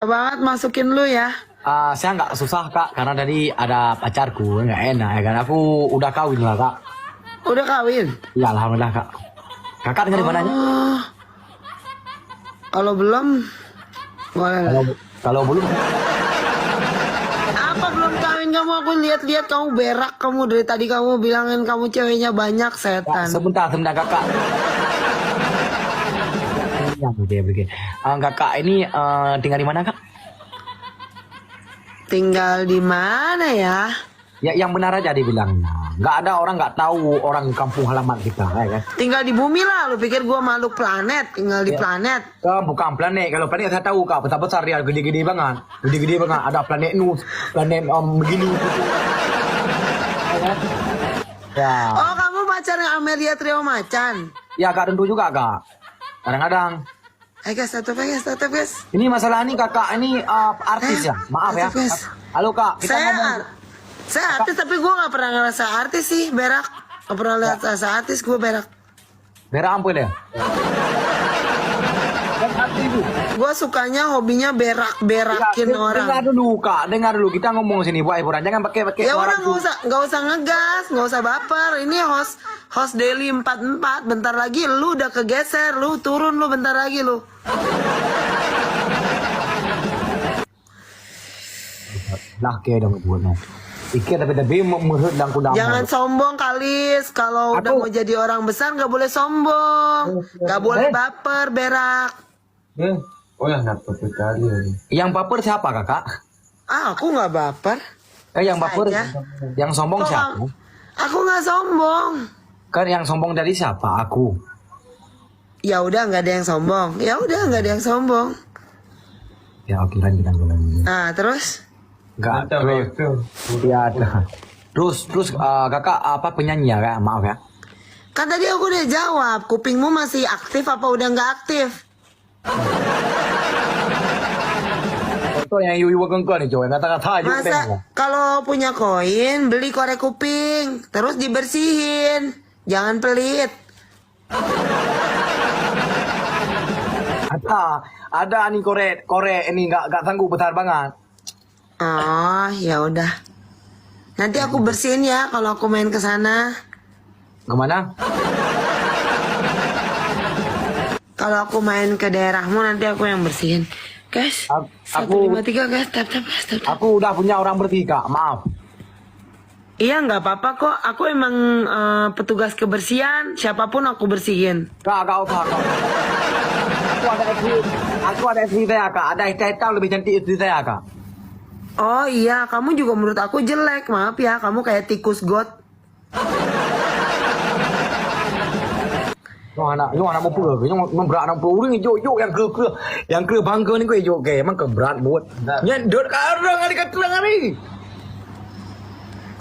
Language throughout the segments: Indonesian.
Banget masukin lu ya. Saya nggak susah kak, karena tadi ada pacarku, nggak enak ya kan. Aku udah kawin lah kak. Udah kawin? Ya alhamdulillah kak. Kakak dengar mana nih? Oh, kalau belum, boleh. Kalau belum, Apa belum kawin kamu? Aku lihat-lihat kamu berak kamu dari tadi kamu bilangin kamu ceweknya banyak kak, setan. sebentar kakak. Ya begini. Kakak ini tinggal di mana kak? Tinggal di mana ya? Ya yang benar aja dibilangnya. Nggak ada orang nggak tahu orang kampung halaman kita, ya kan? Tinggal di bumi lah. Lu pikir gua makhluk planet? Tinggal di planet. Bukan planet. Kalau planet saya tahu kak, besar-besar dia, gede-gede banget. Gede-gede banget. Ada planet Nus, planet begini. Ya. Oh, kamu pacarnya Amelia Trio Macan? Ya kak, tentu juga kak. Kadang-kadang. Guys, tetep guys. Ini masalah ini kakak ini artis ya. Maaf ya. Guys. Halo kak, kita ngomong. Saya artis tapi gue gak pernah ngerasa artis sih, berak. Gak pernah lihat rasa artis gue berak. Berak ampun ya. Gue sukanya hobinya berak-berakin orang. Dengar dulu kak, dengar dulu. Kita ngomong sini buat hiburan. Jangan pakai. Ya udah nggak usah ngegas, nggak usah baper. Ini host daily 44. Bentar lagi lu udah kegeser, lu turun lu bentar lagi lu. Lah kayak dong buat no. Iki tapi menurut dan kuda. Jangan sombong Kalis. Kalau udah mau jadi orang besar nggak boleh sombong, nggak boleh baper, berak. Oh yang dapat kali ini. Yang baper siapa kakak? Aku nggak baper. Yang baper, Saja. yang sombong siapa? Aku nggak sombong. Kan yang sombong dari siapa? Aku. Ya udah nggak ada yang sombong. Ya udah nggak ada yang sombong. Ya oke lanjut. Nah terus? Enggak terus. Ya ada. Terus kakak apa penyanyi ya kak? Maaf ya. Kan tadi aku udah jawab. Kupingmu masih aktif apa udah nggak aktif? Itu yang Yui Wagengko nih cowok. Kata-kata aja. Masa kalau punya koin beli korek kuping terus dibersihin. Jangan pelit. Ada nih korek ini nggak sanggup besar banget. Oh ya udah. Nanti aku bersihin ya kalau aku main ke sana. Kemana? Kalau aku main ke daerahmu nanti aku yang bersihin. Guys, Aku 153 guys, tap. Aku udah punya orang bertiga, maaf. Iya nggak apa-apa kok. Aku emang petugas kebersihan. Siapapun aku bersihin. Kak. Aku ada istri saya kak. Ada istri saya lebih cantik istri saya kak. Oh iya, kamu juga menurut aku jelek. Maaf ya, kamu kayak tikus got. Anak mau pura, yang berat anak pura ni jok yang ke bangga ni kau jok ke, emang keberat buat. Nyedot karang kali kata ni.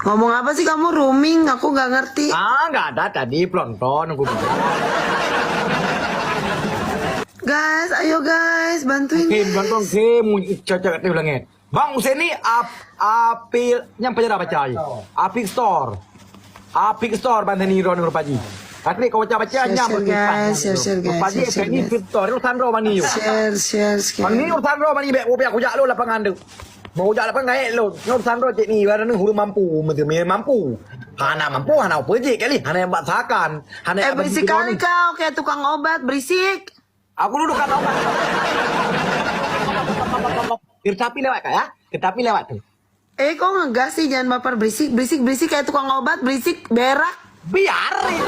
Ngomong apa sih kamu rooming? Aku nggak ngerti. Nggak ada tadi pelonton aku. Guys, ayo guys, bantuin. Pelonton cocok tu langit. Bang sini apil yang penjara baca aja. Apik store banten ni ron rupaji. Katri kau baca nyam guys, share rupaji ini store urusan ro mani yo. Share. Mani urusan ro mani be aku jak lo lapangan tu. Mau jak lapangan gaek lo. Urusan ro cik ni warna huru mampu, mampu. Hana mampu, hana apa je kali. Hana yang baksakan. Hana berisik kali kau kayak tukang obat, berisik. Aku duduk kan obat. Kertapi lewat kak ya? Kertapi lewat tuh. Kok ngegas sih, jangan baper, berisik kayak tukang obat, berisik, berak. Biarin.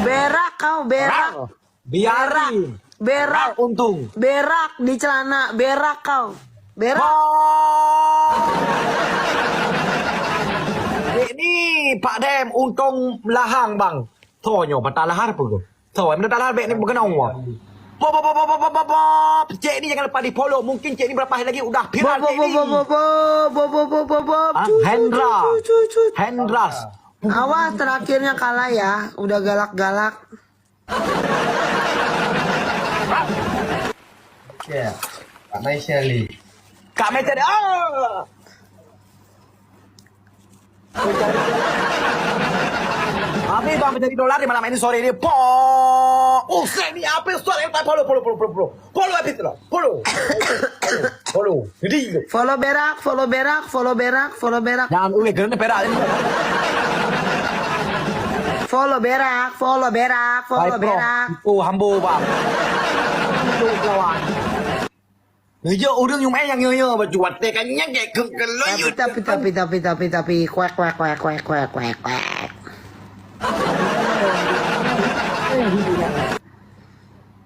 Berak kau, berak. Biarin. Berak. Untung. Berak di celana, berak kau. Berak. Ini Pak Dem untung lahang bang. Tonyo patah lahar pun. Toh, mana lahar bek ni bukan awak. Cik ni jangan lepas di follow. Mungkin cik ni berapa hari lagi udah viral cik ni. Hendras. Awas terakhirnya kalah ya. Udah galak-galak. Ya, Kak Mai Shirley. Kak Mai cari. Abi bang mencari dolar di malam ini sore ini. Usai ni Apple Store yang follow. Follow Apple lo. Follow. Jadi. Follow berak. Jangan uwe gerene perak ini. Follow berak. Oh hambo bang. Itu lawan. Hijau udah nyum yang nyoyo berjuat tekannya kayak keloyut. Tapi kuek.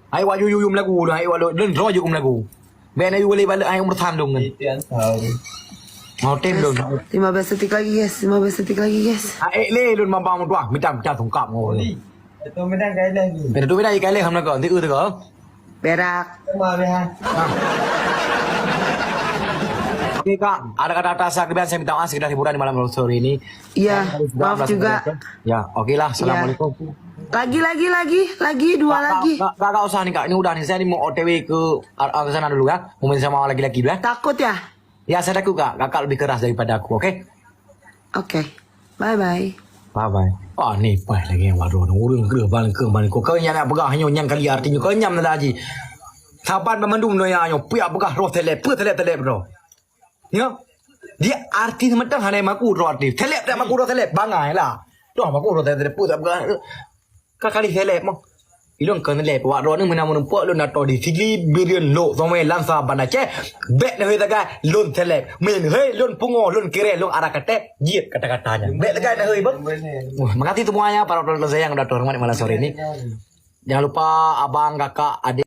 Ai wa yum lagu dah ai wa den ro yum lagu. Ben ai boleh balik ai umur tham dong. Itu yang tahu. Mau tem dong. 15 detik lagi guys. Ai le lun mambang tuah, mitam cha thong kap ngồi. Itu menang kali lagi. Ben tu beda cái le ham na ko ti ư tu ko. Berak. Sama behan. Oke kak, ada kata atas kemudian saya minta maaf sekedar hiburan di malam sore ini. Iya, maaf juga. Ya, oke lah. Assalamualaikum. Lagi dua lagi. Gak usah nih kak, ini udah nih saya ini mau OTW ke sana dulu ya. Mau main sama laki-laki dulu ya. Takut ya? Ya saya takut kak, kakak lebih keras daripada aku, oke? Oke. Bye. Bye bye. Wah nih, baik lagi yang waduh, urung balik kok kenyang nak pegah hanya yang kali artinya kenyam nak lagi. Saban memandung noya yo, pia pegah roh telep bro. Ya, dia arti macam hanya maku roh arti. Telep dah maku roh telep, bangai lah. Doh maku roh telep put pegah. Kakali telep mah. Ilong kan telep, wak roh ni mana pok lu nak di sigli birian lo, somai lansa bana ce. Bet na hoi lun telep. Men hei lun pungo, lun kire, lun arah kate, jiat kata-katanya. Bet tagai na hoi bang. Makasih semuanya para penonton saya yang udah turun malam sore ini. Jangan lupa abang, kakak, adik.